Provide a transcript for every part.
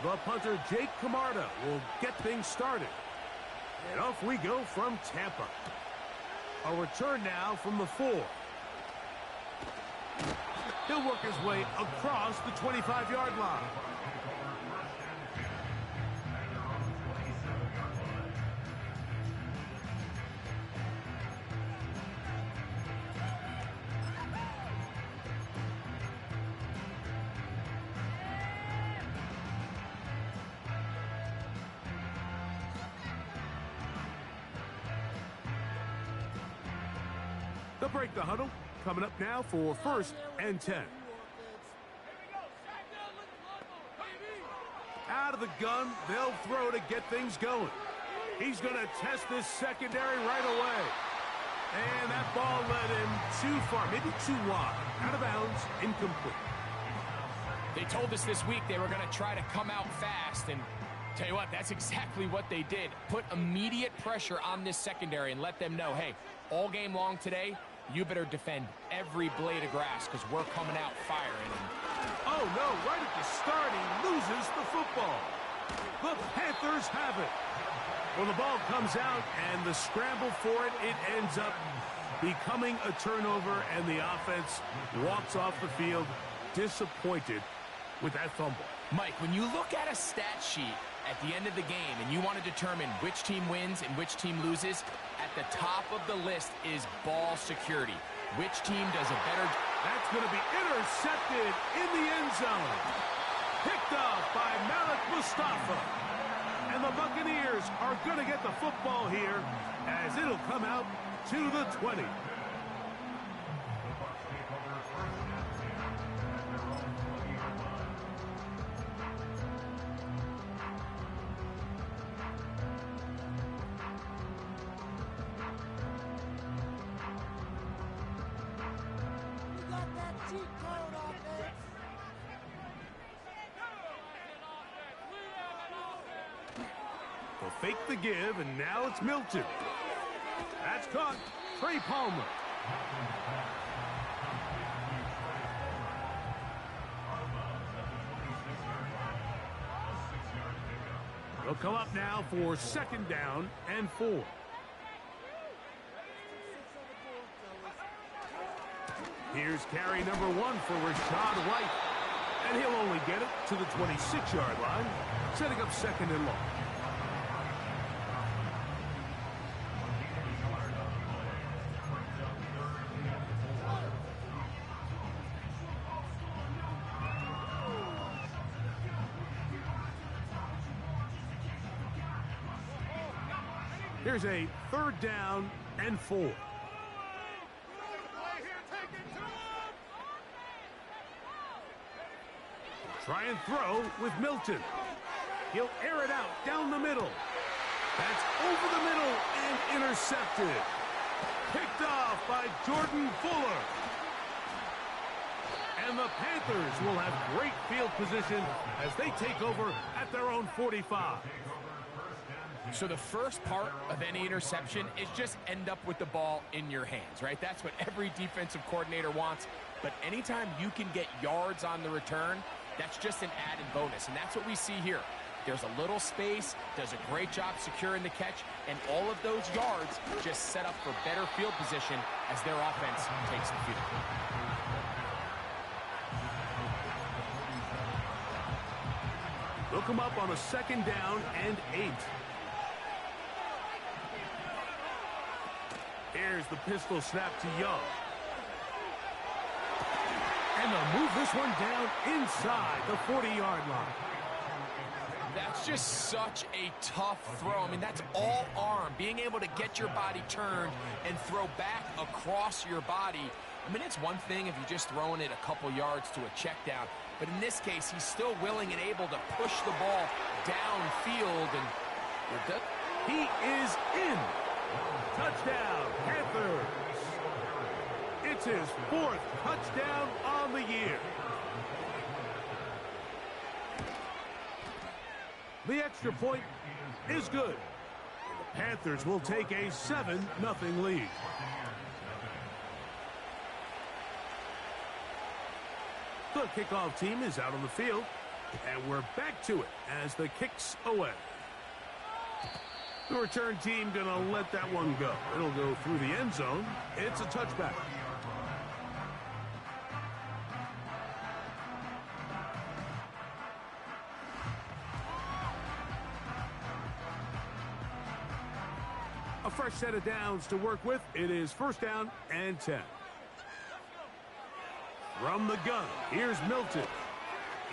The punter, Jake Camarda, will get things started. And off we go from Tampa. A return now from the 4. He'll work his way across the 25-yard line. They'll break the huddle. Coming up now for 1st and 10. Out of the gun, they'll throw to get things going. He's going to test this secondary right away. And that ball led him too far, maybe too wide. Out of bounds, incomplete. They told us this week they were going to try to come out fast, and tell you what, that's exactly what they did. Put immediate pressure on this secondary and let them know, hey, all game long today, you better defend every blade of grass because we're coming out firing. Oh, no, right at the start, he loses the football. The Panthers have it. Well, the ball comes out, and the scramble for it, it ends up becoming a turnover, and the offense walks off the field disappointed with that fumble. Mike, when you look at a stat sheet at the end of the game and you want to determine which team wins and which team loses, at the top of the list is ball security. Which team does a better job? That's going to be intercepted in the end zone. Picked off by Malik Mustafa. And the Buccaneers are going to get the football here as it'll come out to the 20. They'll fake the give, and now it's Milton. That's caught. Trey Palmer. They'll come up now for 2nd down and 4. Here's carry number 1 for Rashad White. And he'll only get it to the 26-yard line, setting up 2nd and long. Here's a 3rd down and 4. Try and throw with Milton. He'll air it out down the middle. That's over the middle and intercepted. Picked off by Jordan Fuller. And the Panthers will have great field position as they take over at their own 45. So the first part of any interception is just end up with the ball in your hands, right? That's what every defensive coordinator wants. But anytime you can get yards on the return, that's just an added bonus. And that's what we see here. There's a little space, does a great job securing the catch, and all of those yards just set up for better field position as their offense takes the field. They'll come up on a 2nd down and 8. Here's the pistol snap to Young. And they'll move this one down inside the 40-yard line. That's just such a tough throw. I mean, that's all arm. Being able to get your body turned and throw back across your body. I mean, it's one thing if you're just throwing it a couple yards to a check down. But in this case, he's still willing and able to push the ball downfield. And he is in. Touchdown, Panthers. It's his 4th touchdown on the year. The extra point is good. The Panthers will take a 7-0 lead. The kickoff team is out on the field. And we're back to it as the kick's away. The return team going to let that one go. It'll go through the end zone. It's a touchback. A fresh set of downs to work with. It is first down and 10. From the gun, here's Milton.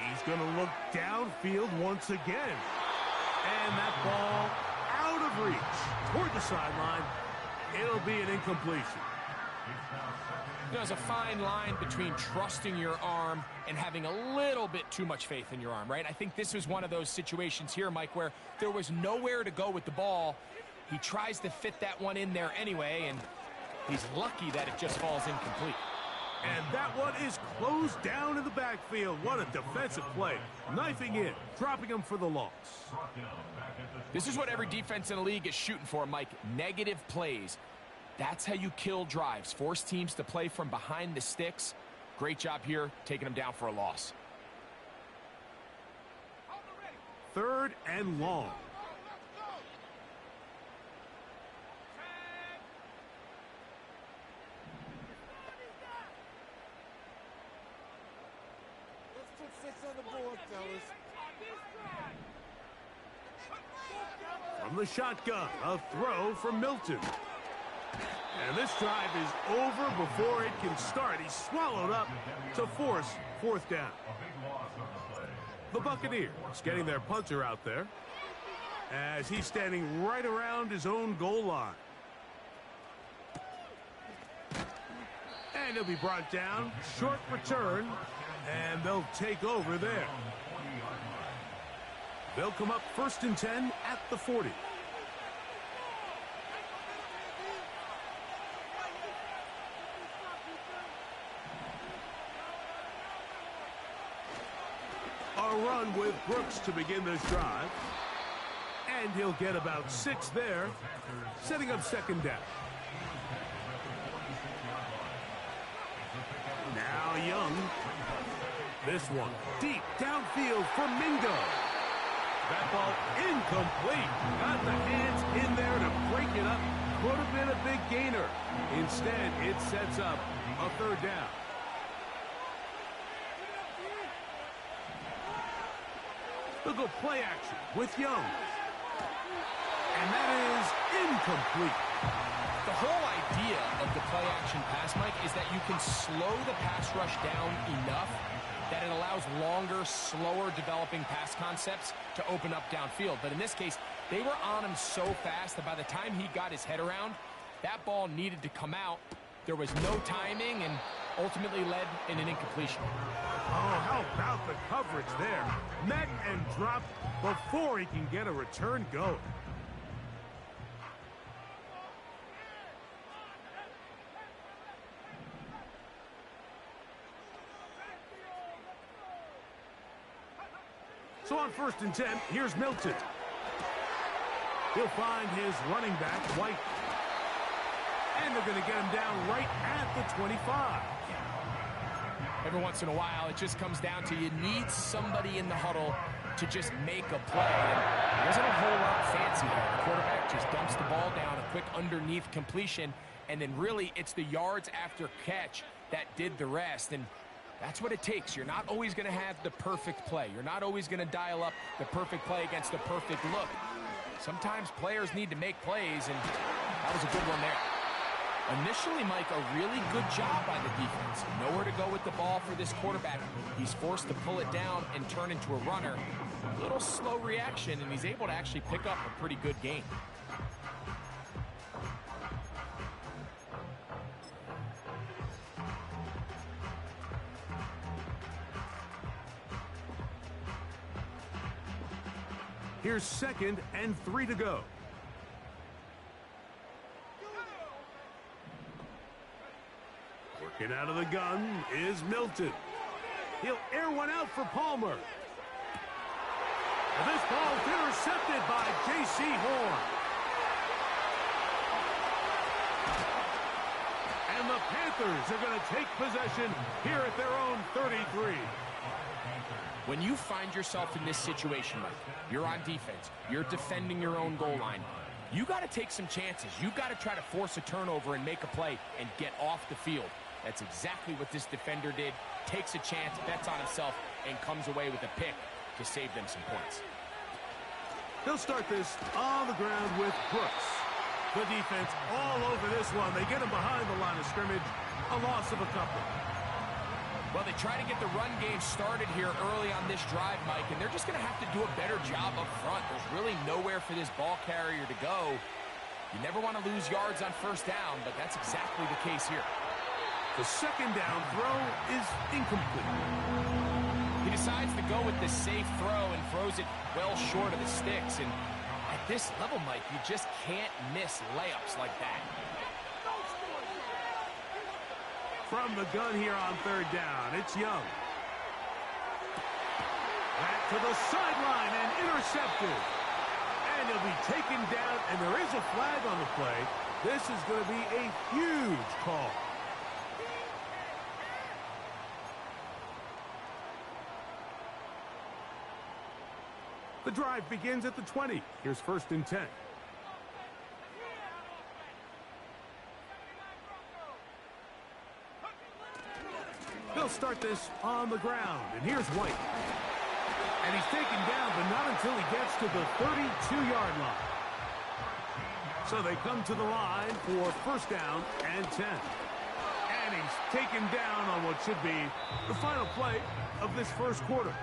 He's going to look downfield once again. And that ball out of reach toward the sideline. It'll be an incompletion. There's a fine line between trusting your arm and having a little bit too much faith in your arm, right? I think this was one of those situations here, Mike, where there was nowhere to go with the ball. He tries to fit that one in there anyway, and he's lucky that it just falls incomplete. And that one is closed down in the backfield. What a defensive play. Knifing in, dropping him for the loss. This is what every defense in the league is shooting for, Mike. Negative plays. That's how you kill drives. Force teams to play from behind the sticks. Great job here, taking them down for a loss. Third and long. From the shotgun, a throw from Milton. And this drive is over before it can start. He's swallowed up to force fourth down. The Buccaneers getting their punter out there as he's standing right around his own goal line. And he'll be brought down. Short return. And they'll take over there. They'll come up first and 10 at the 40. A run with Brooks to begin this drive. And he'll get about 6 there, setting up second down. Now Young. This one deep downfield for Mingo. That ball incomplete. Got the hands in there to break it up. Could have been a big gainer. Instead, it sets up a third down. They'll go play action with Young. And that is incomplete. The whole idea of the play action pass, Mike, is that you can slow the pass rush down enough that it allows longer, slower developing pass concepts to open up downfield. But in this case, they were on him so fast that by the time he got his head around, that ball needed to come out. There was no timing and ultimately led in an incompletion. Oh, how about the coverage there? Met and dropped before he can get a return going. So on first and 10, here's Milton. He'll find his running back, White. And they're going to get him down right at the 25. Every once in a while, it just comes down to you need somebody in the huddle to just make a play. And there isn't a whole lot fancy here. The quarterback just dumps the ball down, a quick underneath completion, and then really it's the yards after catch that did the rest. And that's what it takes. You're not always going to have the perfect play. You're not always going to dial up the perfect play against the perfect look. Sometimes players need to make plays, and that was a good one there. Initially, Mike, a really good job by the defense. Nowhere to go with the ball for this quarterback. He's forced to pull it down and turn into a runner. A little slow reaction, and he's able to actually pick up a pretty good gain. Here's 2nd and 3 to go. Working out of the gun is Milton. He'll air one out for Palmer. And this ball is intercepted by J.C. Horn. And the Panthers are going to take possession here at their own 33. When you find yourself in this situation, Mike, you're on defense, you're defending your own goal line, you got to take some chances. You got to try to force a turnover and make a play and get off the field. That's exactly what this defender did. Takes a chance, bets on himself, and comes away with a pick to save them some points. They'll start this on the ground with Brooks. The defense all over this one. They get him behind the line of scrimmage. A loss of a couple. Well, they try to get the run game started here early on this drive, Mike, and they're just going to have to do a better job up front. There's really nowhere for this ball carrier to go. You never want to lose yards on first down, but that's exactly the case here. The second down throw is incomplete. He decides to go with the safe throw and throws it well short of the sticks. And at this level, Mike, you just can't miss layups like that. From the gun here on third down, it's Young. Back to the sideline and intercepted. And he'll be taken down, and there is a flag on the play. This is going to be a huge call. The drive begins at the 20. Here's 1st and 10. They'll start this on the ground, and here's White. And he's taken down, but not until he gets to the 32-yard line. So they come to the line for 1st down and 10. And he's taken down on what should be the final play of this first quarter.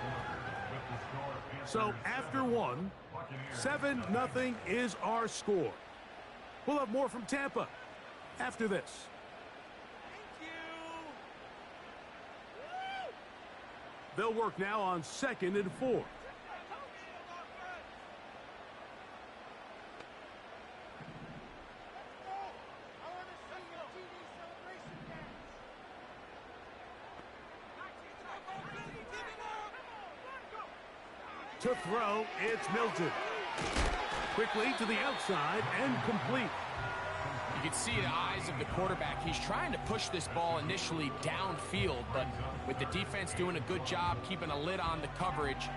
So after one, 7-0 is our score. We'll have more from Tampa after this. They'll work now on 2nd and 4. To throw, it's Milton. Quickly to the outside and complete. You can see the eyes of the quarterback. He's trying to push this ball initially downfield, but with the defense doing a good job keeping a lid on the coverage,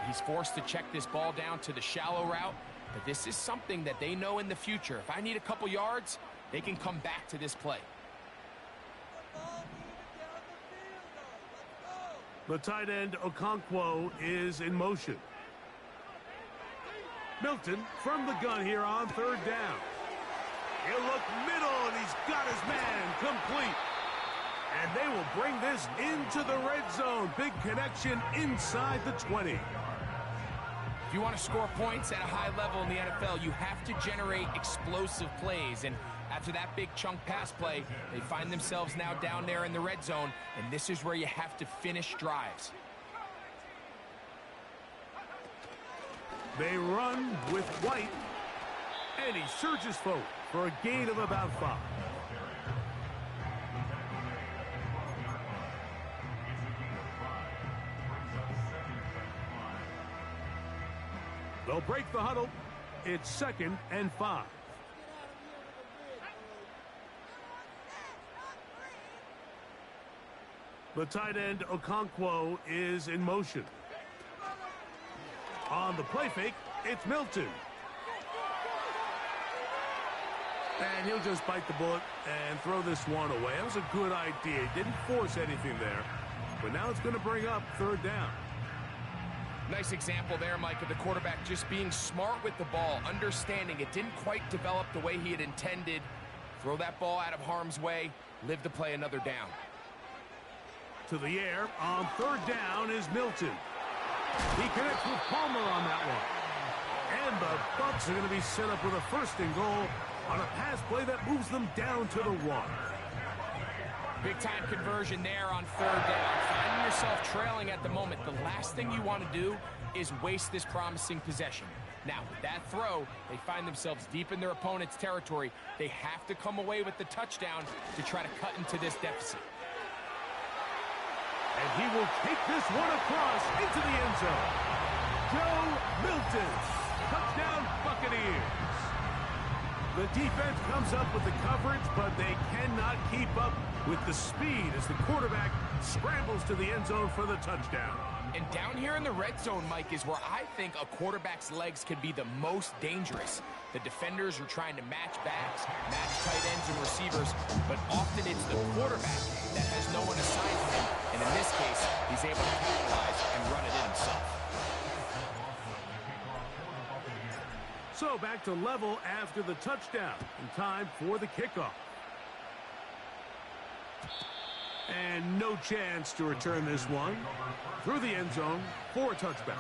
he's forced to check this ball down to the shallow route. But this is something that they know in the future. If I need a couple yards, they can come back to this play. The tight end Okonkwo is in motion. Milton from the gun here on 3rd down. He'll look middle, and he's got his man complete. And they will bring this into the red zone. Big connection inside the 20. If you want to score points at a high level in the NFL, you have to generate explosive plays. And after that big chunk pass play, they find themselves now down there in the red zone, and this is where you have to finish drives. They run with White, and he surges forward for a gain of about 5. They'll break the huddle. It's 2nd and 5. The tight end Okonkwo is in motion. On the play fake, it's Milton. And he'll just bite the bullet and throw this one away. That was a good idea. He didn't force anything there. But now it's going to bring up 3rd down. Nice example there, Mike, of the quarterback just being smart with the ball, understanding it didn't quite develop the way he had intended. Throw that ball out of harm's way, live to play another down. To the air on 3rd down is Milton. He connects with Palmer on that one. And the Bucs are going to be set up with a 1st and goal on a pass play that moves them down to the 1. Big time conversion there on 3rd down. Finding yourself trailing at the moment, the last thing you want to do is waste this promising possession. Now, with that throw, they find themselves deep in their opponent's territory. They have to come away with the touchdown to try to cut into this deficit. And he will take this one across into the end zone. Joe Milton. Touchdown, Buccaneers. The defense comes up with the coverage, but they cannot keep up with the speed as the quarterback scrambles to the end zone for the touchdown. And down here in the red zone, Mike, is where I think a quarterback's legs can be the most dangerous. The defenders are trying to match backs, match tight ends and receivers, but often it's the quarterback that has no one assigned to him. And in this case, he's able to capitalize and run it in himself. So back to level after the touchdown. And time for the kickoff. And no chance to return this one through the end zone for a touchback.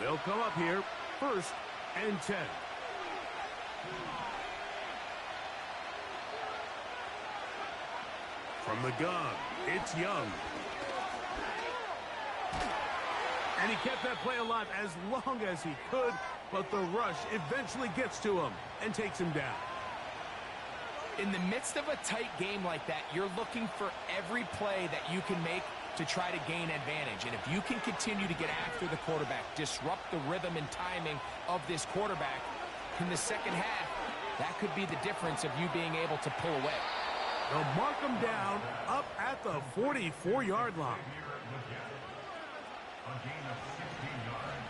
They'll come up here, 1st and 10. From the gun, it's Young. And he kept that play alive as long as he could, but the rush eventually gets to him and takes him down. In the midst of a tight game like that, you're looking for every play that you can make to try to gain advantage. And if you can continue to get after the quarterback, disrupt the rhythm and timing of this quarterback in the second half, that could be the difference of you being able to pull away. They'll mark him down up at the 44-yard line. A gain of 16 yards.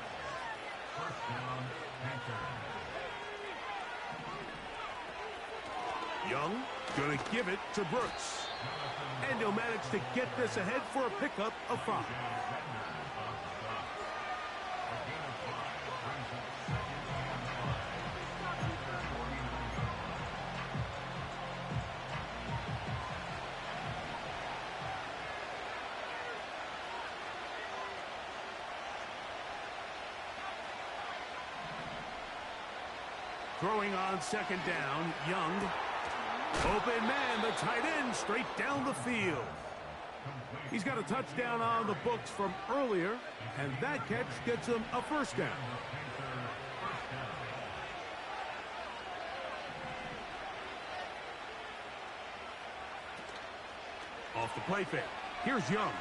1st down, Panthers. Young going to give it to Brooks. And he'll manage to get this ahead for a pickup of 5. Throwing on 2nd down, Young. Open man, the tight end, straight down the field. He's got a touchdown on the books from earlier, and that catch gets him a 1st down. Off the play fake, here's Young.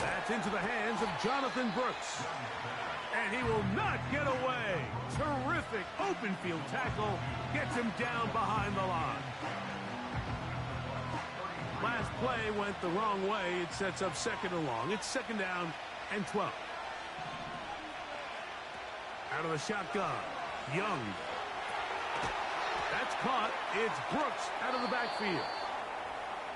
That's into the hands of Jonathan Brooks. And he will not get away. Terrific open field tackle. Gets him down behind the line. Last play went the wrong way. It sets up 2nd and long. It's 2nd down and 12. Out of the shotgun. Young. That's caught. It's Brooks out of the backfield.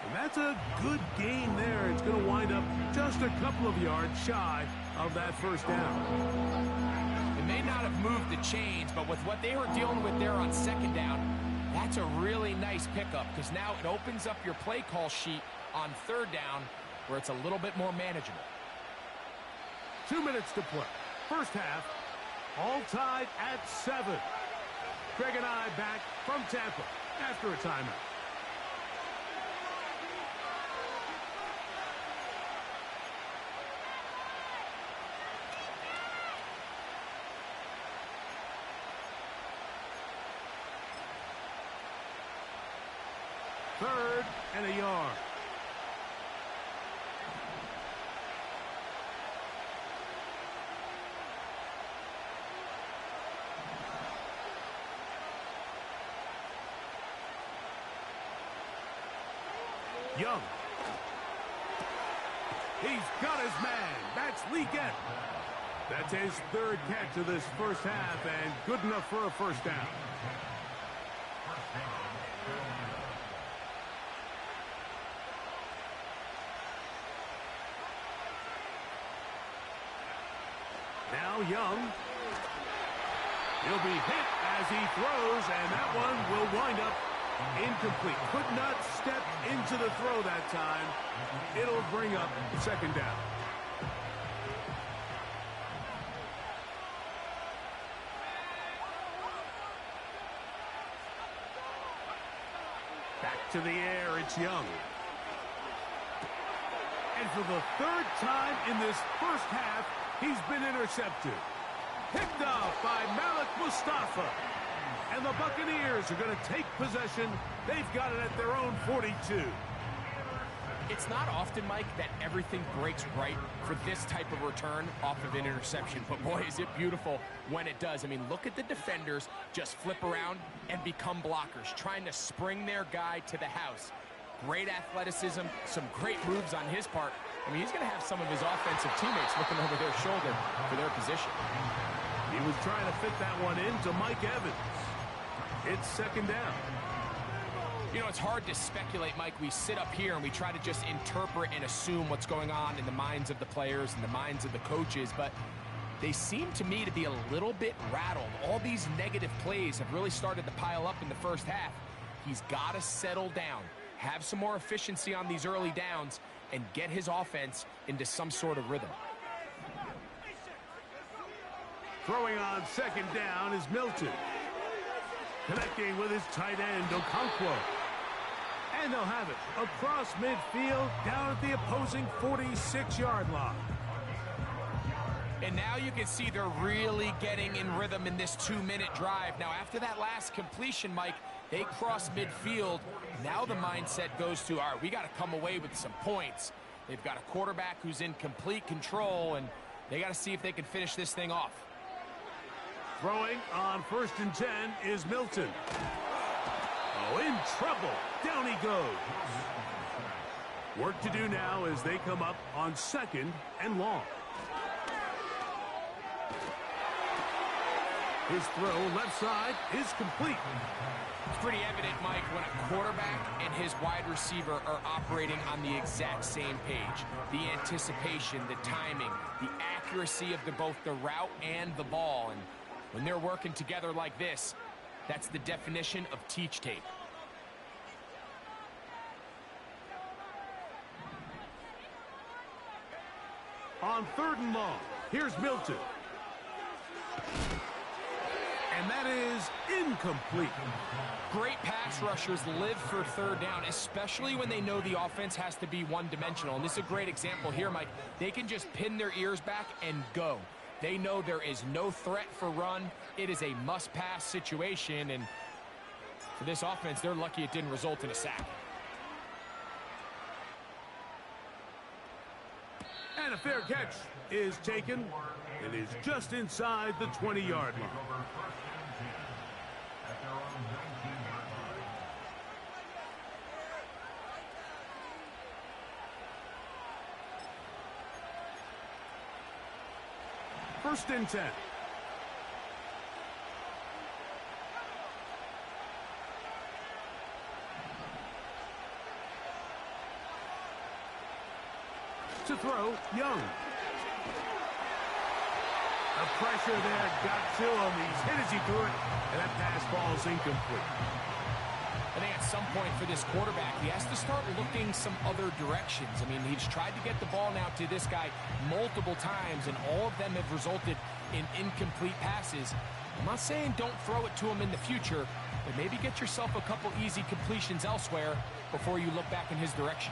And that's a good gain there. It's going to wind up just a couple of yards shy of that 1st down. It may not have moved the chains, but with what they were dealing with there on 2nd down, that's a really nice pickup because now it opens up your play call sheet on 3rd down where it's a little bit more manageable. 2 minutes to play. 1st half, all tied at 7. Craig and I back from Tampa after a timeout. Third and a yard. Young. He's got his man. That's Lee Gett. That's his 3rd catch of this 1st half and good enough for a 1st down. Now Young. He'll be hit as he throws, and that one will wind up incomplete. Could not step into the throw that time. It'll bring up 2nd down. Back to the air, it's Young. And for the 3rd time in this 1st half, he's been intercepted. Picked off by Malik Mustafa. And the Buccaneers are going to take possession. They've got it at their own 42. It's not often, Mike, that everything breaks right for this type of return off of an interception. But, boy, is it beautiful when it does. I mean, look at the defenders just flip around and become blockers, trying to spring their guy to the house. Great athleticism, some great moves on his part. I mean, he's going to have some of his offensive teammates looking over their shoulder for their position. He was trying to fit that one into Mike Evans. It's second down. You know, it's hard to speculate, Mike. We sit up here and we try to just interpret and assume what's going on in the minds of the players and the minds of the coaches, but they seem to me to be a little bit rattled. All these negative plays have really started to pile up in the first half. He's got to settle down, have some more efficiency on these early downs, and get his offense into some sort of rhythm. Throwing on second down is Milton. Connecting with his tight end, Okonkwo. And they'll have it across midfield down at the opposing 46-yard line. And now you can see they're really getting in rhythm in this 2-minute drive. Now, after that last completion, Mike, they cross midfield. Now the mindset goes to, all right, we got to come away with some points. They've got a quarterback who's in complete control, and they got to see if they can finish this thing off. Throwing on 1st and 10 is Milton. Oh, in trouble. Down he goes. Work to do now as they come up on 2nd and long. His throw left side is complete. It's pretty evident, Mike, when a quarterback and his wide receiver are operating on the exact same page. The anticipation, the timing, the accuracy of both the route and the ball. And when they're working together like this, that's the definition of teach tape. On 3rd and long, here's Milton. And that is incomplete. Great pass rushers live for 3rd down, especially when they know the offense has to be one-dimensional. And this is a great example here, Mike. They can just pin their ears back and go. They know there is no threat for run. It is a must-pass situation, and for this offense, they're lucky it didn't result in a sack. And a fair catch is taken. It is just inside the 20-yard line. First and 10. To throw, Young. The pressure there got to him. He's hit as he threw it, and that pass falls incomplete. I think at some point for this quarterback, he has to start looking some other directions. I mean, he's tried to get the ball now to this guy multiple times, and all of them have resulted in incomplete passes. I'm not saying don't throw it to him in the future, but maybe get yourself a couple easy completions elsewhere before you look back in his direction.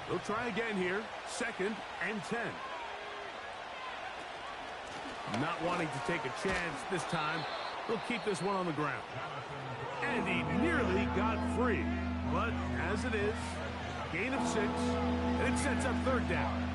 They'll try again here, 2nd and 10. Not wanting to take a chance this time, they'll keep this one on the ground. And he nearly got free. But as it is, gain of 6, and it sets up 3rd down.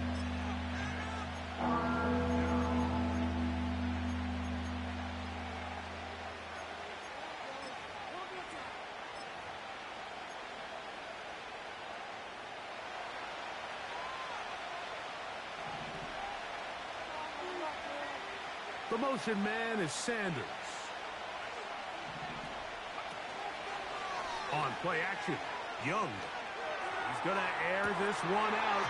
The motion man is Sanders. On play action, Young. He's going to air this one out.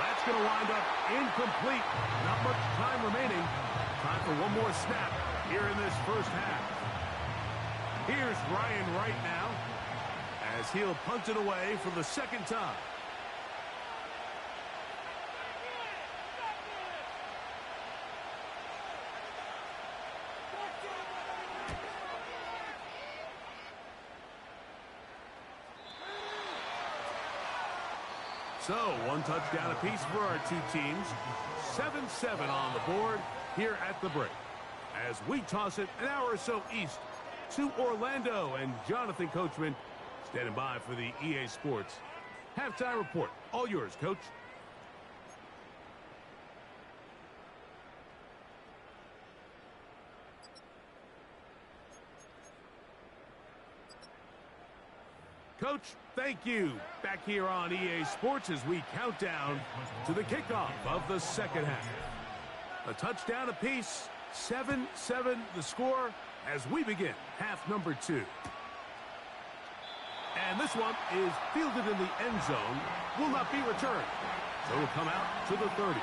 That's going to wind up incomplete. Not much time remaining. Time for one more snap here in this first half. Here's Ryan Wright now as he'll punt it away for the 2nd time. So, one touchdown apiece for our two teams. 7-7 on the board here at the break. As we toss it an hour or so east to Orlando, and Jonathan Coachman standing by for the EA Sports Halftime report. All yours, Coach. Coach, thank you. Back here on EA Sports as we count down to the kickoff of the second half. A touchdown apiece, 7-7 the score as we begin half number 2. And this one is fielded in the end zone, will not be returned. So it'll come out to the 30.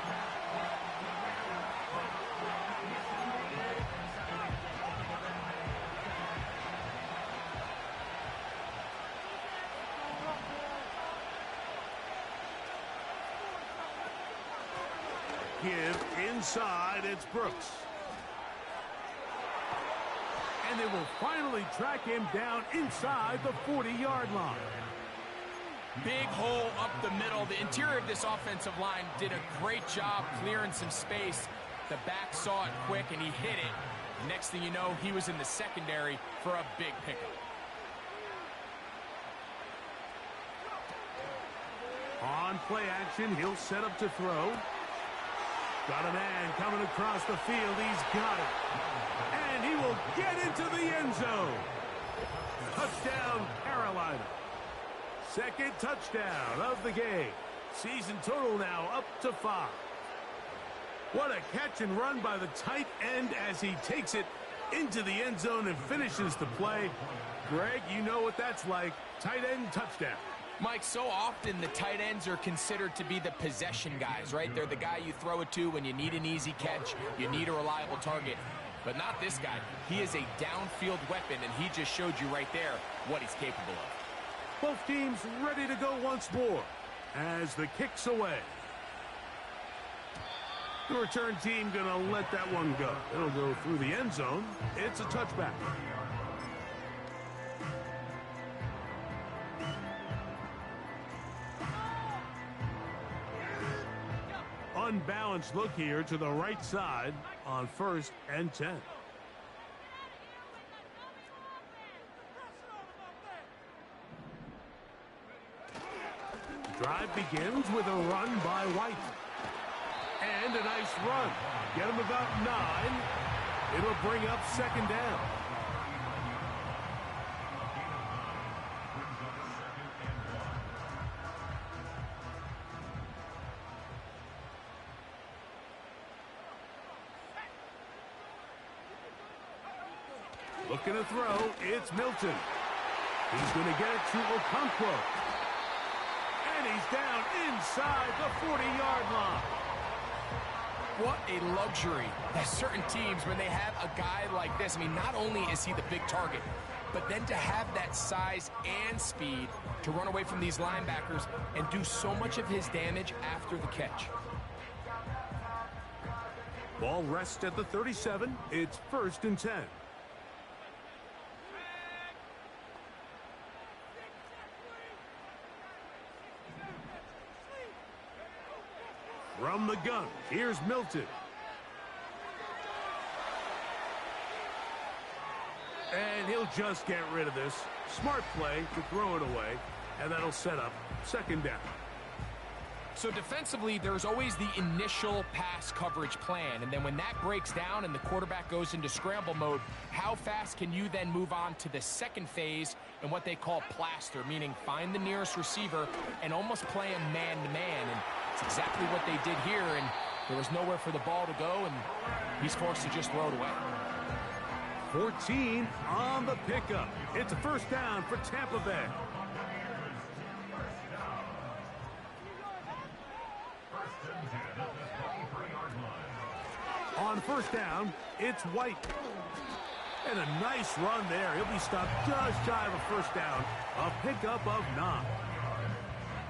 Give inside, it's Brooks. And they will finally track him down inside the 40-yard line. Big hole up the middle. The interior of this offensive line did a great job clearing some space. The back saw it quick, and he hit it. Next thing you know, he was in the secondary for a big pickup. On play action, he'll set up to throw. Got a man coming across the field. He's got it. And he will get into the end zone. Touchdown, Carolina. Second touchdown of the game. Season total now up to 5. What a catch and run by the tight end as he takes it into the end zone and finishes the play. Greg, you know what that's like. Tight end touchdown. Mike, so often the tight ends are considered to be the possession guys, right? They're the guy you throw it to when you need an easy catch, you need a reliable target. But not this guy. He is a downfield weapon, and he just showed you right there what he's capable of. Both teams ready to go once more as the kick's away. The return team going to let that one go. It'll go through the end zone. It's a touchback. Unbalanced look here to the right side on 1st and 10. Drive begins with a run by White. And a nice run. Get him about 9. It'll bring up 2nd down. Looking to throw, it's Milton. He's going to get it to Okonkwo. And he's down inside the 40-yard line. What a luxury that certain teams, when they have a guy like this, I mean, not only is he the big target, but then to have that size and speed to run away from these linebackers and do so much of his damage after the catch. Ball rests at the 37. It's 1st and 10. From the gun, here's Milton. And he'll just get rid of this. Smart play to throw it away, and that'll set up 2nd down. So defensively, there's always the initial pass coverage plan, and then when that breaks down and the quarterback goes into scramble mode, how fast can you then move on to the second phase and what they call plaster, meaning find the nearest receiver and almost play him man-to-man, and it's exactly what they did here, and there was nowhere for the ball to go, and he's forced to just throw it away. 14 on the pickup. It's a 1st down for Tampa Bay. On 1st down, it's White. And a nice run there. He'll be stopped just shy of a 1st down. A pickup of 9.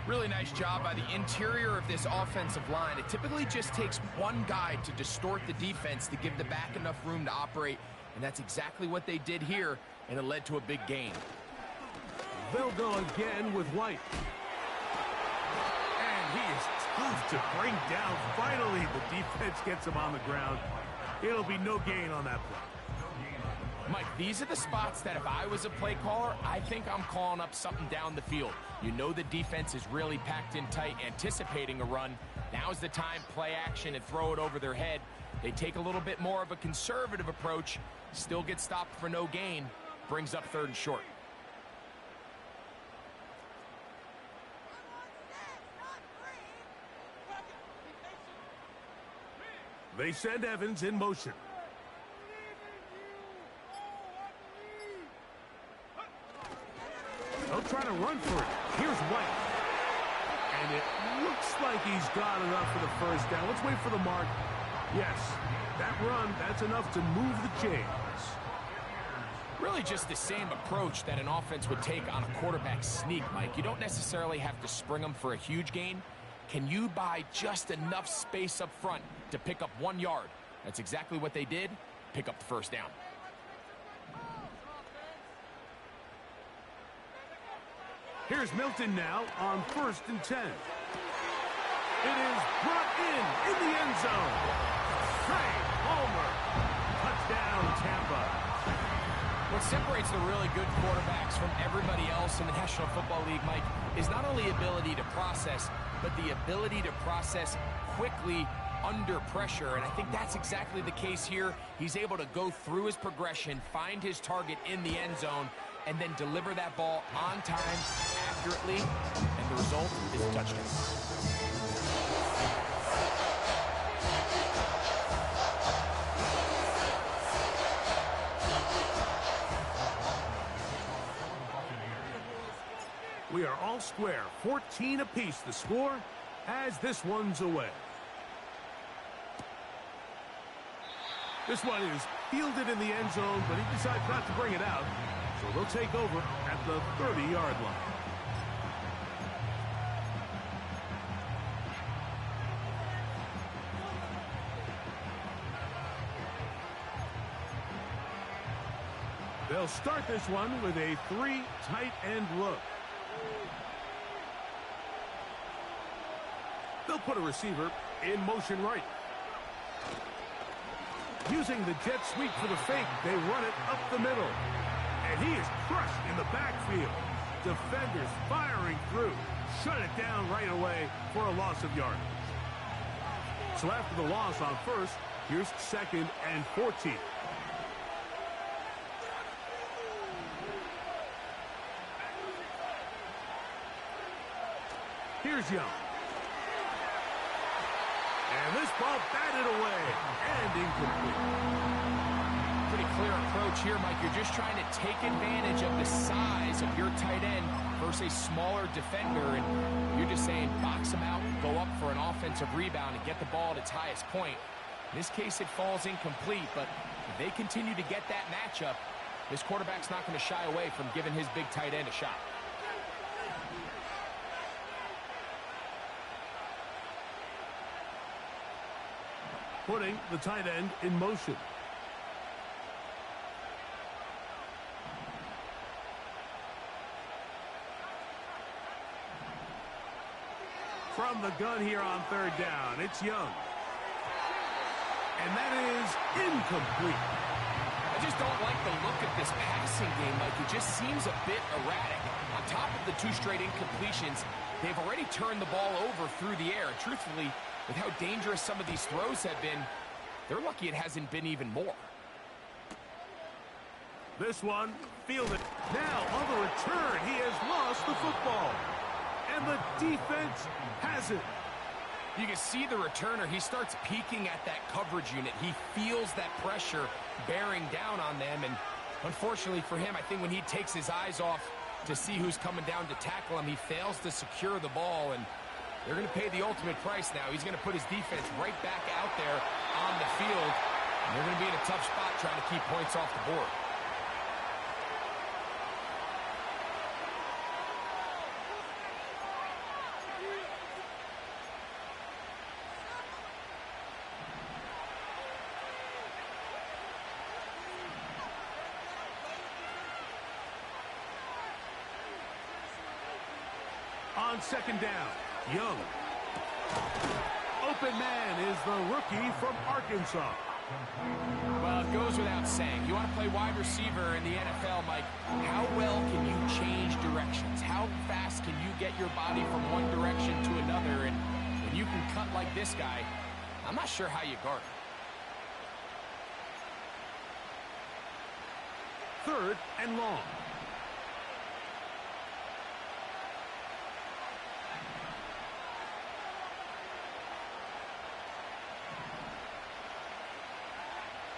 Really nice job by the interior of this offensive line. It typically just takes one guy to distort the defense to give the back enough room to operate, and that's exactly what they did here, and it led to a big gain. They'll go again with White. And he is tough to bring down. Finally, the defense gets him on the ground. It'll be no gain on that play. Mike, these are the spots that if I was a play caller, I think I'm calling up something down the field. You know the defense is really packed in tight, anticipating a run. Now's the time, play action and throw it over their head. They take a little bit more of a conservative approach, still get stopped for no gain, brings up 3rd and short. They send Evans in motion. They'll try to run for it. Here's White. And it looks like he's got enough for the first down. Let's wait for the mark. Yes, that run, that's enough to move the chains. Really just the same approach that an offense would take on a quarterback sneak, Mike. You don't necessarily have to spring them for a huge gain. Can you buy just enough space up front to pick up 1 yard? That's exactly what they did. Pick up the first down. Here's Milton now on 1st and 10. It is brought in the end zone. Trey Palmer. Touchdown, Tampa. What separates the really good quarterbacks from everybody else in the National Football League, Mike, is not only ability to process, but the ability to process quickly under pressure. And I think that's exactly the case here. He's able to go through his progression, find his target in the end zone, and then deliver that ball on time, accurately, and the result is a touchdown. We are all square, 14 apiece the score as this one's away. This one is fielded in the end zone, but he decides not to bring it out. So they'll take over at the 30-yard line. They'll start this one with a 3 tight end look. They'll put a receiver in motion right. Using the jet sweep for the fake, they run it up the middle. And he is crushed in the backfield. Defenders firing through. Shut it down right away for a loss of yardage. So after the loss on 1st, here's 2nd and 14. Here's Young. And this ball batted away and incomplete. Pretty clear approach here, Mike. You're just trying to take advantage of the size of your tight end versus a smaller defender, and you're just saying box him out, go up for an offensive rebound, and get the ball at its highest point. In this case, it falls incomplete, but if they continue to get that matchup, this quarterback's not going to shy away from giving his big tight end a shot. Putting the tight end in motion. From the gun here on 3rd down, it's Young. And that is incomplete. I just don't like the look of this passing game, Mike. It just seems a bit erratic. On top of the 2 straight incompletions, they've already turned the ball over through the air. Truthfully, with how dangerous some of these throws have been, they're lucky it hasn't been even more. This one fielded. Now on the return, he has lost the football. And the defense has it. You can see the returner. He starts peeking at that coverage unit. He feels that pressure bearing down on them. And unfortunately for him, I think when he takes his eyes off to see who's coming down to tackle him, he fails to secure the ball. And they're going to pay the ultimate price now. He's going to put his defense right back out there on the field. And they're going to be in a tough spot trying to keep points off the board. On 2nd down, Young. Open man is the rookie from Arkansas. Well, it goes goes without saying. You want to play wide receiver in the NFL, Mike, how well can you change directions? How fast can you get your body from one direction to another? And when you can cut like this guy, I'm not sure how you guard him. Third and long.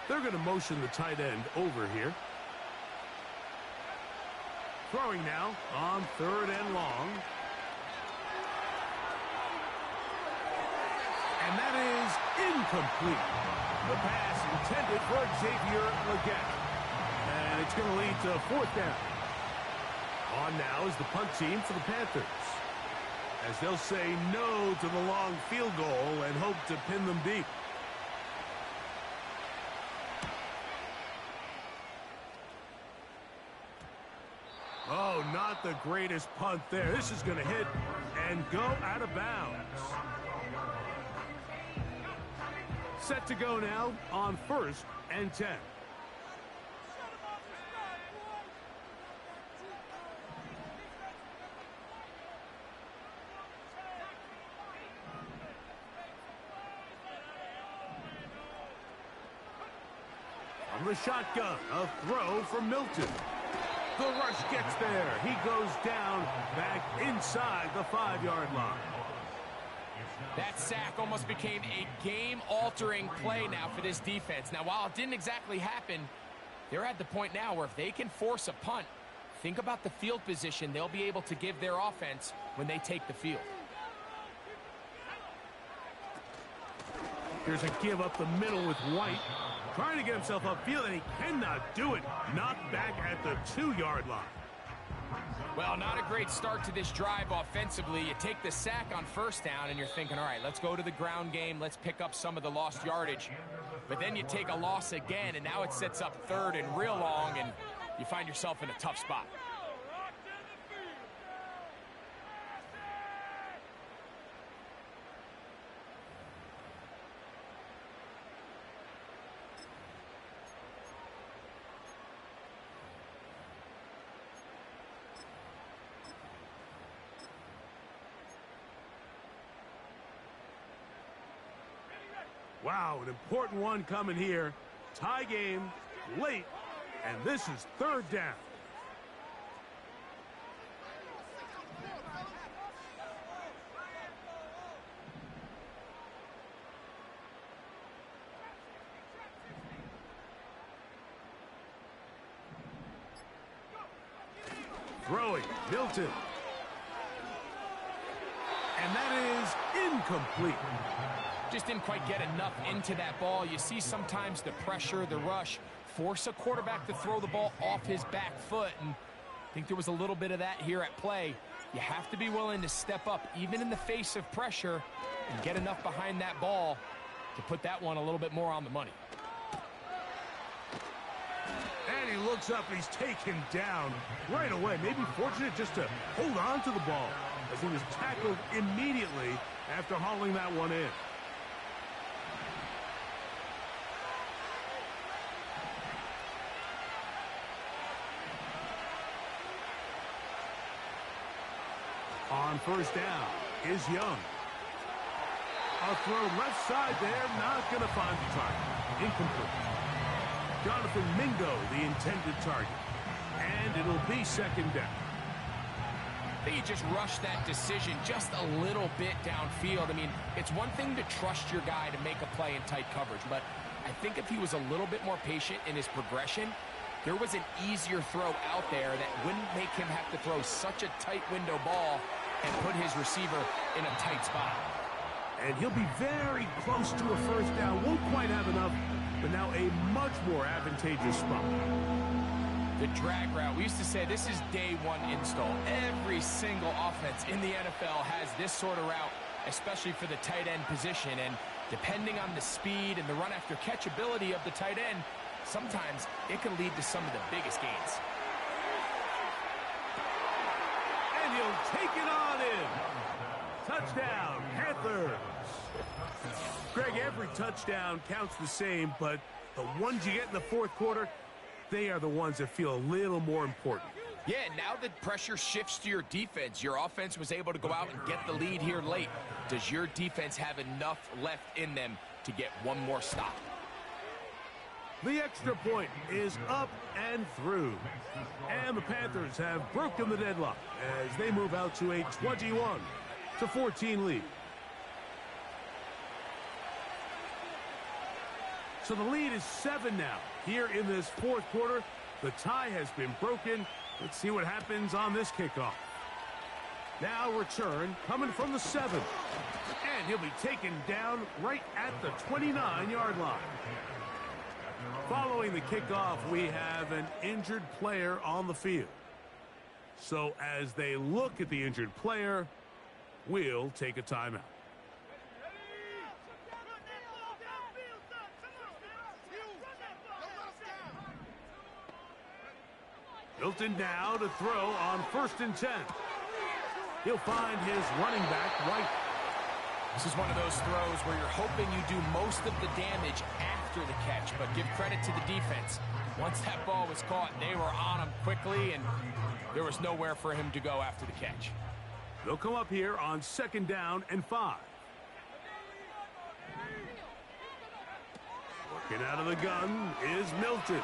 They're going to motion the tight end over here. Throwing now on third and long. And that is incomplete. The pass intended for Xavier Legette. And it's going to lead to fourth down. On now is the punt team for the Panthers, as they'll say no to the long field goal and hope to pin them deep. Oh, not the greatest punt there. This is going to hit and go out of bounds. Set to go now on 1st and 10. From the shotgun, a throw from Milton. The rush gets there. He goes down back inside the 5-yard line. That sack almost became a game-altering play now for this defense. Now, while it didn't exactly happen, they're at the point now where if they can force a punt, think about the field position they'll be able to give their offense when they take the field. Here's a give up the middle with White. Trying to get himself upfield, and he cannot do it. Knocked back at the 2-yard line. Well, not a great start to this drive offensively. You take the sack on 1st down, and you're thinking, all right, let's go to the ground game. Let's pick up some of the lost yardage. But then you take a loss again, and now it sets up 3rd and real long, and you find yourself in a tough spot. Wow, an important one coming here. Tie game, late, and this is 3rd down. Throwing, Milton. And that is incomplete. Just didn't quite get enough into that ball. You see sometimes the pressure, the rush, force a quarterback to throw the ball off his back foot. And I think there was a little bit of that here at play. You have to be willing to step up, even in the face of pressure, and get enough behind that ball to put that one a little bit more on the money. And he looks up, and he's taken down right away. Maybe fortunate just to hold on to the ball, as he was tackled immediately after hauling that one in. On 1st down is Young. A throw left side there, not going to find the target. Incomplete. Jonathan Mingo, the intended target. And it'll be 2nd down. I think he just rushed that decision just a little bit downfield. I mean, it's one thing to trust your guy to make a play in tight coverage, but I think if he was a little bit more patient in his progression, there was an easier throw out there that wouldn't make him have to throw such a tight window ball and put his receiver in a tight spot. And he'll be very close to a 1st down. Won't quite have enough, but now a much more advantageous spot. The drag route. We used to say this is day 1 install. Every single offense in the NFL has this sort of route, especially for the tight end position. And depending on the speed and the run after catch ability of the tight end, sometimes it can lead to some of the biggest gains. And he'll take it on in. Touchdown, Panthers. Greg, every touchdown counts the same, but the ones you get in the fourth quarter, they are the ones that feel a little more important. Yeah, now that pressure shifts to your defense, your offense was able to go out and get the lead here late. Does your defense have enough left in them to get one more stop? The extra point is up and through. And the Panthers have broken the deadlock as they move out to a 21-14 lead. So the lead is 7 now. Here in this fourth quarter, the tie has been broken. Let's see what happens on this kickoff. Now return coming from the 7. And he'll be taken down right at the 29-yard line. Following the kickoff, we have an injured player on the field. So as they look at the injured player, we'll take a timeout. Milton now to throw on 1st and 10. He'll find his running back, White. This is one of those throws where you're hoping you do most of the damage after the catch, but give credit to the defense. Once that ball was caught, they were on him quickly, and there was nowhere for him to go after the catch. They'll come up here on 2nd down and 5. Working out of the gun is Milton.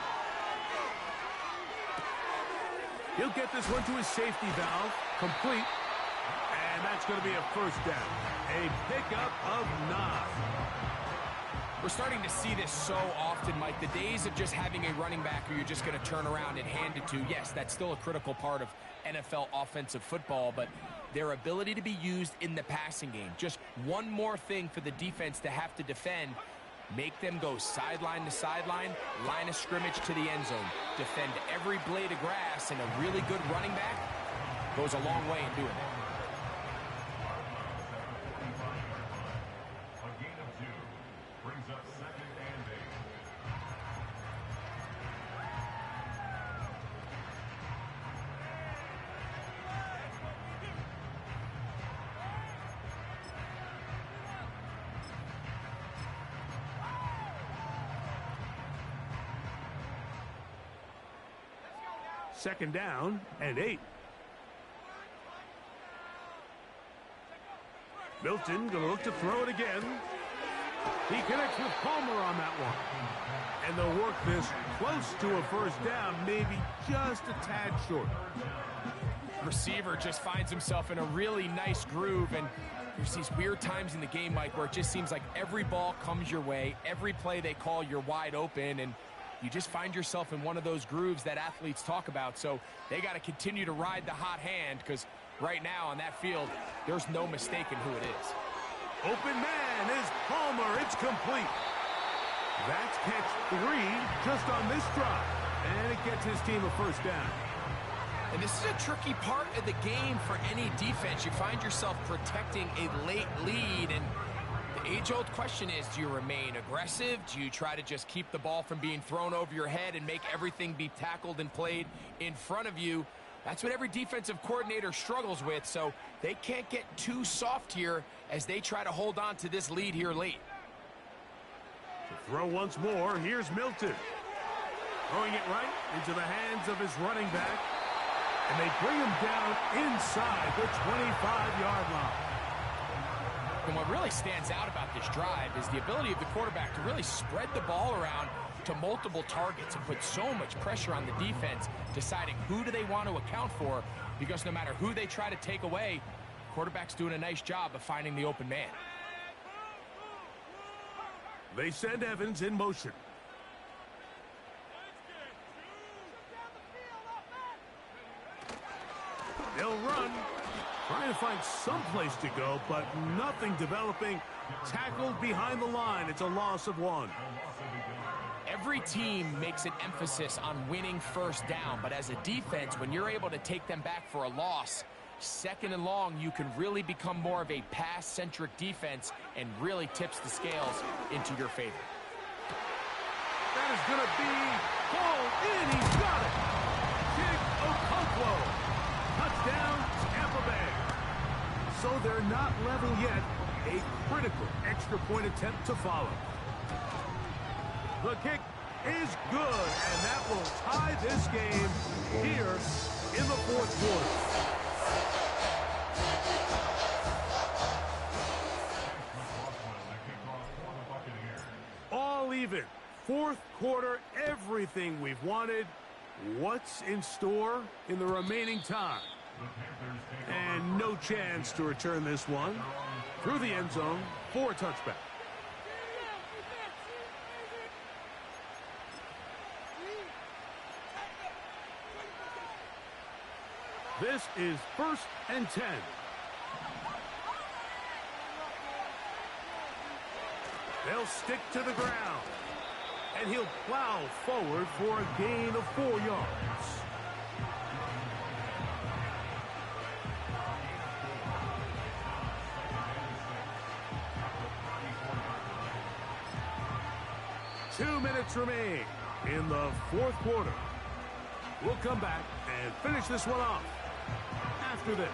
He'll get this one to his safety valve, complete, and that's going to be a 1st down. A pickup of 9. We're starting to see this so often, Mike. The days of just having a running back who you're just going to turn around and hand it to, yes, that's still a critical part of NFL offensive football, but their ability to be used in the passing game, just one more thing for the defense to have to defend. Make them go sideline to sideline, line of scrimmage to the end zone. Defend every blade of grass, and a really good running back goes a long way in doing it. A gain of 2 brings up 2nd and 8. Second down and 8. Milton going to look to throw it again. He connects with Palmer on that one. And they'll work this close to a 1st down, maybe just a tad short. Receiver just finds himself in a really nice groove, and there's these weird times in the game, Mike, where it just seems like every ball comes your way, every play they call, you're wide open, and you just find yourself in one of those grooves that athletes talk about. So they got to continue to ride the hot hand, because right now on that field, there's no mistaking who it is. Open man is Palmer. It's complete. That's catch 3 just on this drive. And it gets his team a 1st down. And this is a tricky part of the game for any defense. You find yourself protecting a late lead, and the age-old question is, do you remain aggressive? Do you try to just keep the ball from being thrown over your head and make everything be tackled and played in front of you? That's what every defensive coordinator struggles with, so they can't get too soft here as they try to hold on to this lead here late. To throw once more, here's Milton. Throwing it right into the hands of his running back. And they bring him down inside the 25-yard line. And what really stands out about this drive is the ability of the quarterback to really spread the ball around to multiple targets and put so much pressure on the defense, deciding who do they want to account for, because no matter who they try to take away, the quarterback's doing a nice job of finding the open man. They send Evans in motion. They'll run, trying to find some place to go, but nothing developing. Tackled behind the line. It's a loss of 1. Every team makes an emphasis on winning 1st down, but as a defense, when you're able to take them back for a loss, 2nd and long, you can really become more of a pass-centric defense and really tips the scales into your favor. That is going to be pulled in. He's got it. Kick Okonkwo. Touchdown, Tampa Bay. So they're not level yet. A critical extra point attempt to follow. The kick is good, and that will tie this game here in the fourth quarter. All even. Fourth quarter, everything we've wanted. What's in store in the remaining time? And no chance to return this one through the end zone for a touchback. This is 1st and 10. They'll stick to the ground. And he'll plow forward for a gain of 4 yards. Two minutes remain in the fourth quarter. We'll come back and finish this one off after this.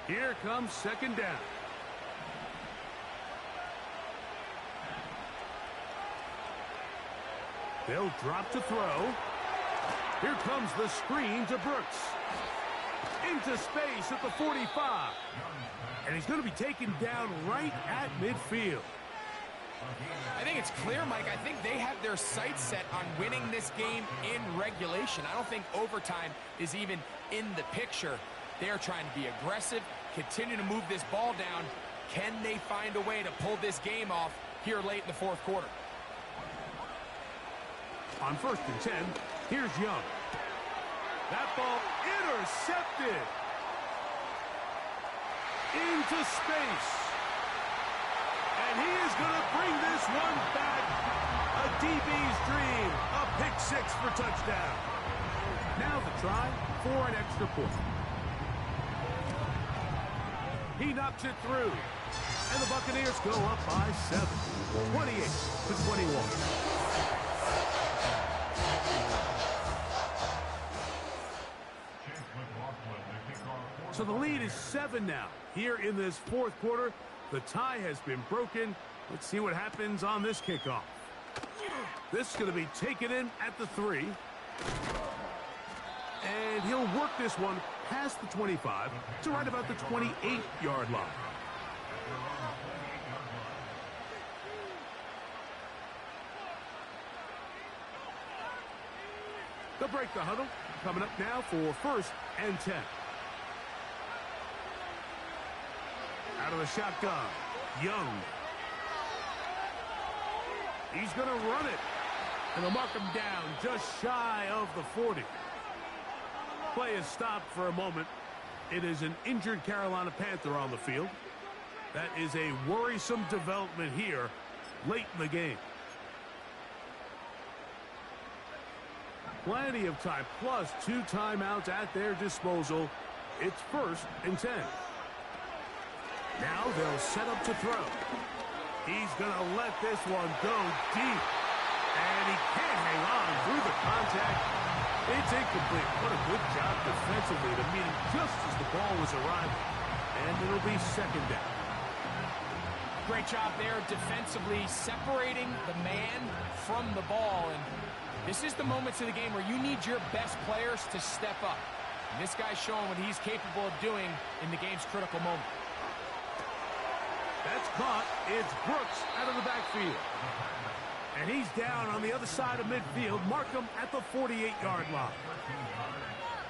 Here comes 2nd down. They'll drop to throw. Here comes the screen to Brooks. Into space at the 45. And he's going to be taken down right at midfield. I think it's clear, Mike. I think they have their sights set on winning this game in regulation. I don't think overtime is even in the picture. They're trying to be aggressive, continue to move this ball down. Can they find a way to pull this game off here late in the fourth quarter? On 1st and 10, here's Young. That ball intercepted. Into space. And he is going to bring this one back. A DB's dream. A pick 6 for touchdown. Now the try for an extra point. He knocks it through. And the Buccaneers go up by 7. 28-21. So the lead is 7 now. Here in this fourth quarter, the tie has been broken. Let's see what happens on this kickoff. This is going to be taken in at the 3. And he'll work this one past the 25 to right about the 28-yard line. They'll break the huddle. Coming up now for 1st and 10. Out of the shotgun, Young. He's going to run it. And they'll mark him down just shy of the 40. Play is stopped for a moment. It is an injured Carolina Panther on the field. That is a worrisome development here late in the game. Plenty of time, plus 2 timeouts at their disposal. It's 1st and 10. Now they'll set up to throw. He's going to let this one go deep. And he can't hang on through the contact. It's incomplete. What a good job defensively to meet him just as the ball was arriving. And it'll be 2nd down. Great job there defensively, separating the man from the ball. And this is the moments of the game where you need your best players to step up. And this guy's showing what he's capable of doing in the game's critical moment. That's caught. It's Brooks out of the backfield. And he's down on the other side of midfield. Mark him at the 48-yard line.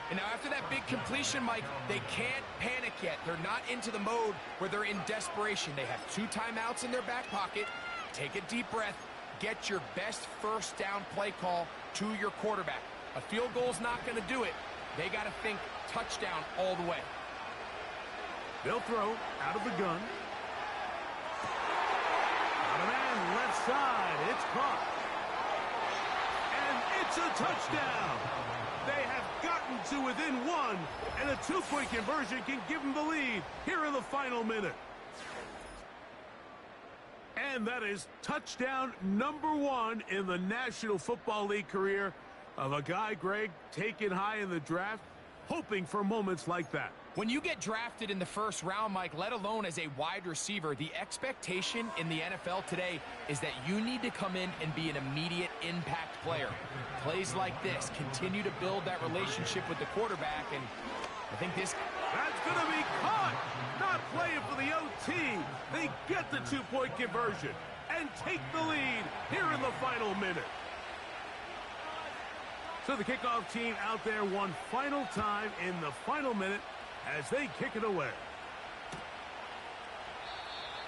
And now after that big completion, Mike, they can't panic yet. They're not into the mode where they're in desperation. They have 2 timeouts in their back pocket. Take a deep breath. Get your best 1st down play call to your quarterback. A field goal's not going to do it. They got to think touchdown all the way. They'll throw out of the gun. On a man left side. It's caught. And it's a touchdown. They have gotten to within 1, and a 2-point conversion can give them the lead here in the final minute. And that is touchdown number 1 in the National Football League career of a guy, Greg, taken high in the draft, hoping for moments like that. When you get drafted in the first round, Mike, let alone as a wide receiver, the expectation in the NFL today is that you need to come in and be an immediate impact player. Plays like this continue to build that relationship with the quarterback, and I think this... That's going to be caught! Not playing for the OT. They get the two-point conversion and take the lead here in the final minute. So the kickoff team out there one final time in the final minute as they kick it away.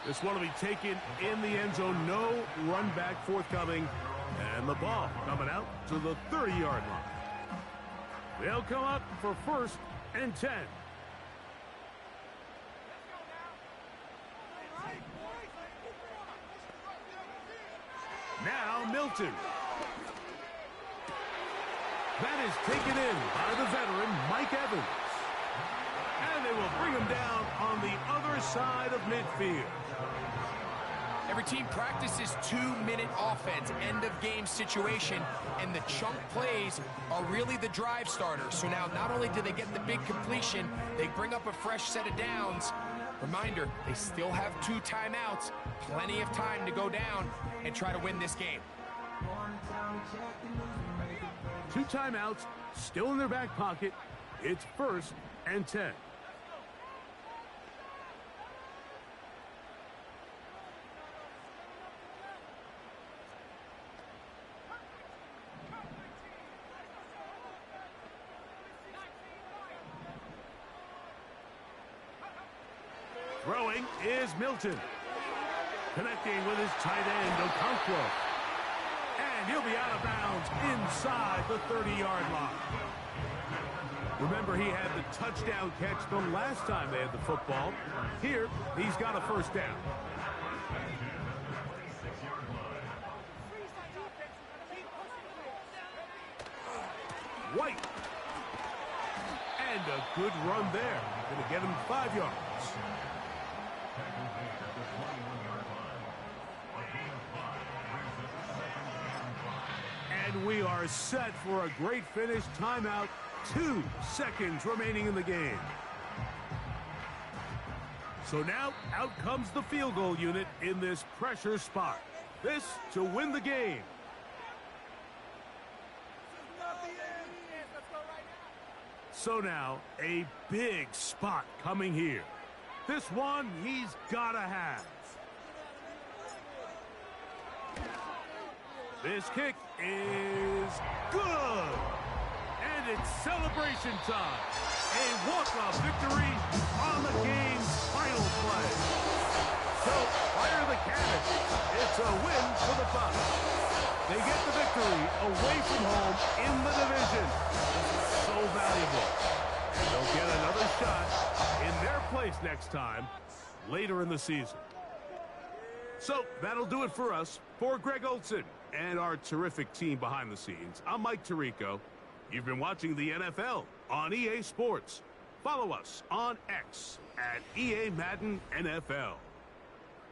This one will be taken in the end zone. No run back forthcoming. And the ball coming out to the 30-yard line. They'll come up for 1st and 10. Now Milton. That is taken in by the veteran Mike Evans. And they will bring him down on the other side of midfield. Every team practices 2-minute offense, end-of-game situation, and the chunk plays are really the drive starters. So now not only do they get the big completion, they bring up a fresh set of downs. Reminder, they still have 2 timeouts, plenty of time to go down and try to win this game. 2 timeouts still in their back pocket. It's 1st and 10. Throwing is Milton. Connecting with his tight end, Okonkwo. And he'll be out of bounds inside the 30-yard line. Remember, he had the touchdown catch the last time they had the football. Here, he's got a 1st down. White. And a good run there. Going to get him 5 yards. And we are set for a great finish. Timeout. 2 seconds remaining in the game. So now out comes the field goal unit in this pressure spot. This to win the game. So now a big spot coming here. This one he's got to have. This kick is good. And it's celebration time. A walk-off victory on the game's final play. So fire the cannon. It's a win for the Bucs. They get the victory away from home in the division. So valuable. And they'll get another shot in their place next time later in the season. So that'll do it for us. For Greg Olson and our terrific team behind the scenes, I'm Mike Tirico. You've been watching the NFL on EA Sports. Follow us on X at EA Madden NFL.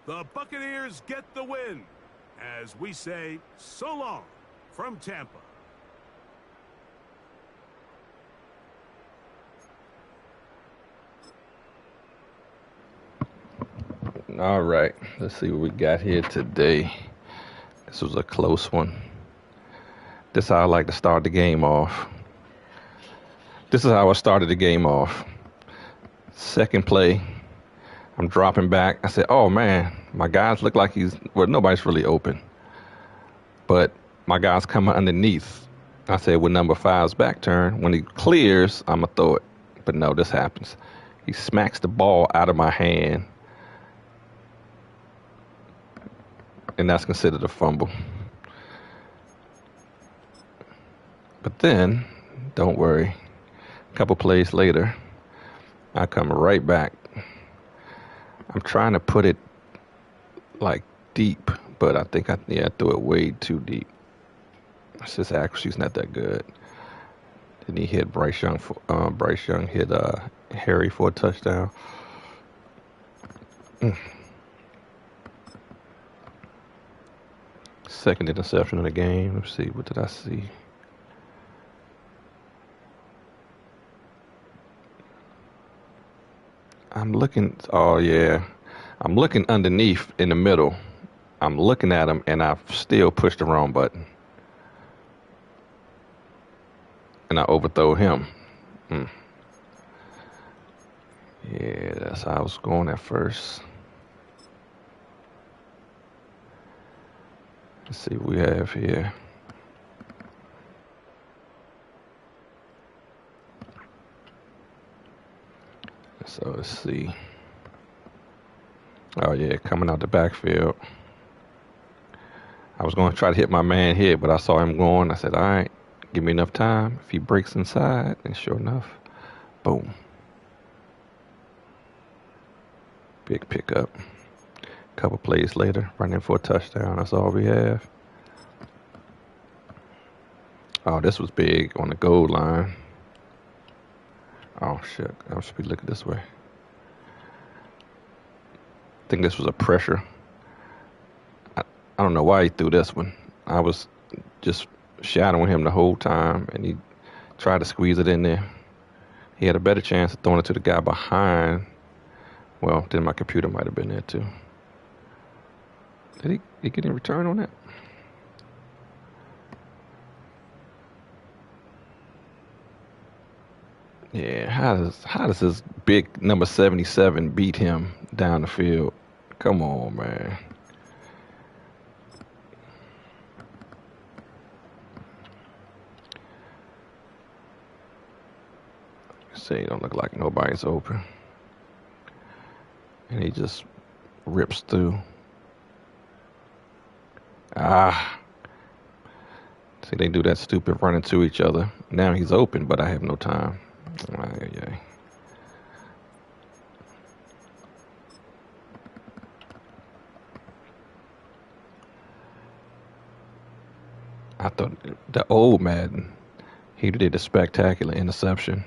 The Buccaneers get the win as we say so long from Tampa. All right, let's see what we got here today. This was a close one. This is how I like to start the game off. This is how I started the game off. Second play, I'm dropping back. I said, oh man, my guys look like nobody's really open. But my guys come underneath. I said, with number 5's back turn, when he clears, I'm going to throw it. But no, this happens. He smacks the ball out of my hand. And that's considered a fumble. But then, don't worry, a couple plays later, I come right back. I'm trying to put it like deep, but I think I threw it way too deep. It's just accuracy's not that good. Then he hit Bryce Young hit Harry for a touchdown. Second interception of the game. Let's see, what did I see? I'm looking. Oh yeah, I'm looking underneath in the middle. I'm looking at him, and I've still pushed the wrong button, and I overthrow him. Hmm. Yeah, that's how I was going at first. Let's see what we have here. So let's see. Oh yeah, coming out the backfield. I was going to try to hit my man here, but I saw him going. I said, all right, give me enough time. If he breaks inside, and sure enough, boom. Big pickup. Couple plays later, running for a touchdown. That's all we have. Oh, this was big on the goal line. Oh, shit. I should be looking this way. I think this was a pressure. I don't know why he threw this one. I was just shadowing him the whole time, and he tried to squeeze it in there. He had a better chance of throwing it to the guy behind. Well, then my computer might have been there, too. Did he get any return on that? Yeah, how does this big number 77 beat him down the field? Come on, man. See, don't look like nobody's open. And he just rips through. Ah. See, they do that stupid running to each other. Now he's open, but I have no time. Yeah. I thought the old Madden, he did a spectacular interception.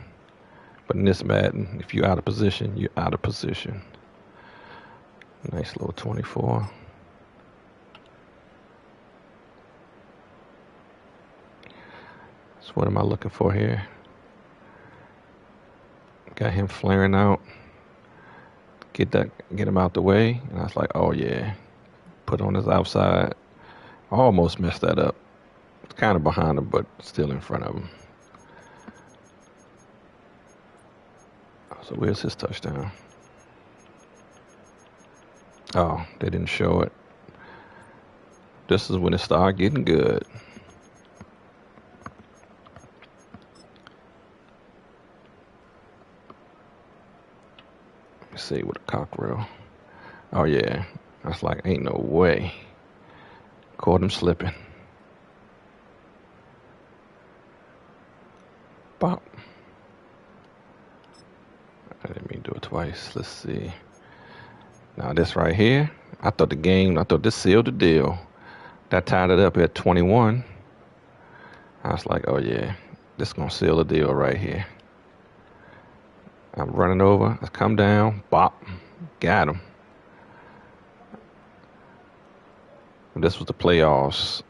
But in this Madden, if you're out of position, you're out of position. Nice little 24. So what am I looking for here? Got him flaring out. Get him out the way. And I was like, oh yeah. Put on his outside. Almost messed that up. Kind of behind him, but still in front of him. So where's his touchdown? Oh, they didn't show it. This is when it started getting good. Let's see with a cockerel. Oh yeah. I was like, ain't no way. Caught him slipping. Bop. I didn't mean to do it twice. Let's see. Now this right here, I thought this sealed the deal. That tied it up at 21. I was like, oh yeah, this is gonna seal the deal right here. I'm running over, I come down, bop, got him. This was the playoffs.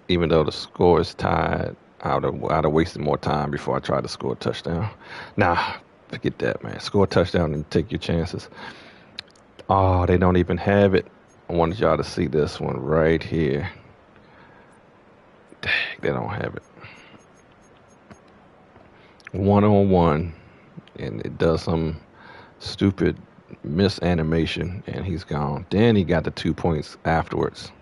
Even though the score is tied, I'd have wasted more time before I tried to score a touchdown. Nah, forget that, man. Score a touchdown and take your chances. Oh, they don't even have it. I wanted y'all to see this one right here. Dang, they don't have it. 1-on-1, and it does some stupid misanimation, and he's gone. Then he got the 2 points afterwards.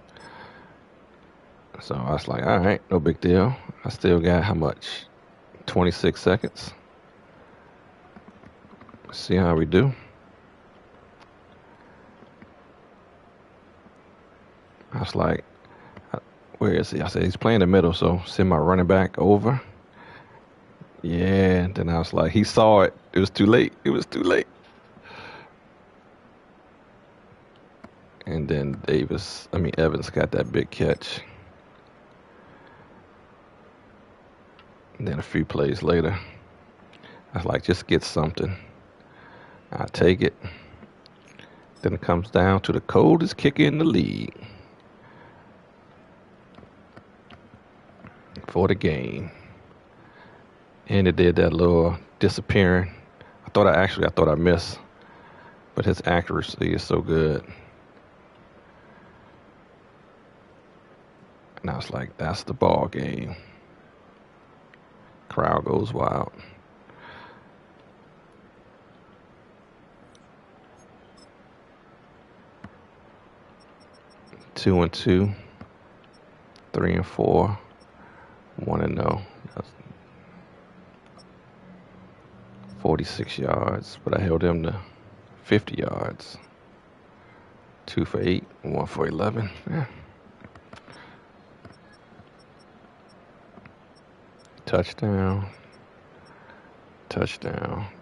So I was like, all right, no big deal. I still got how much? 26 seconds. See how we do. I was like, where is he? I said, he's playing the middle, so send my running back over. Yeah, and then I was like, he saw it. It was too late. It was too late. And then Evans got that big catch. And then a few plays later, I was like, just get something. I take it. Then it comes down to the coldest kicker in the league for the game. And it did that little disappearing I thought I missed, but his accuracy is so good. And I was like, that's the ball game. Crowd goes wild. Two and two, 3 and 4, 1-0. 46 yards, but I held him to 50 yards. 2 for 8, 1 for 11. Yeah. Touchdown.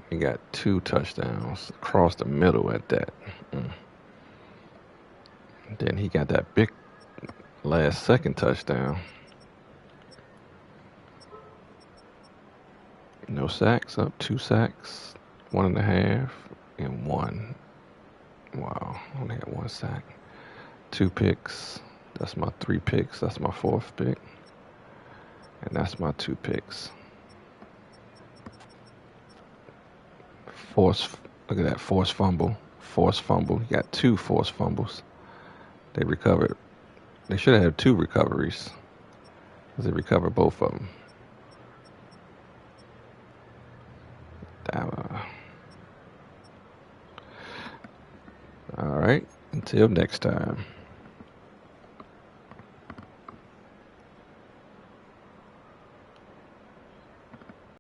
He got 2 touchdowns across the middle at that. Then he got that big last second touchdown. No sacks, up 2 sacks, 1.5, and 1. Wow, only got 1 sack. 2 picks. That's my 3 picks. That's my 4th pick. And that's my 2 picks. Look at that, forced fumble. He got 2 forced fumbles. They recovered. They should have had 2 recoveries, because they recovered both of them. All right, until next time.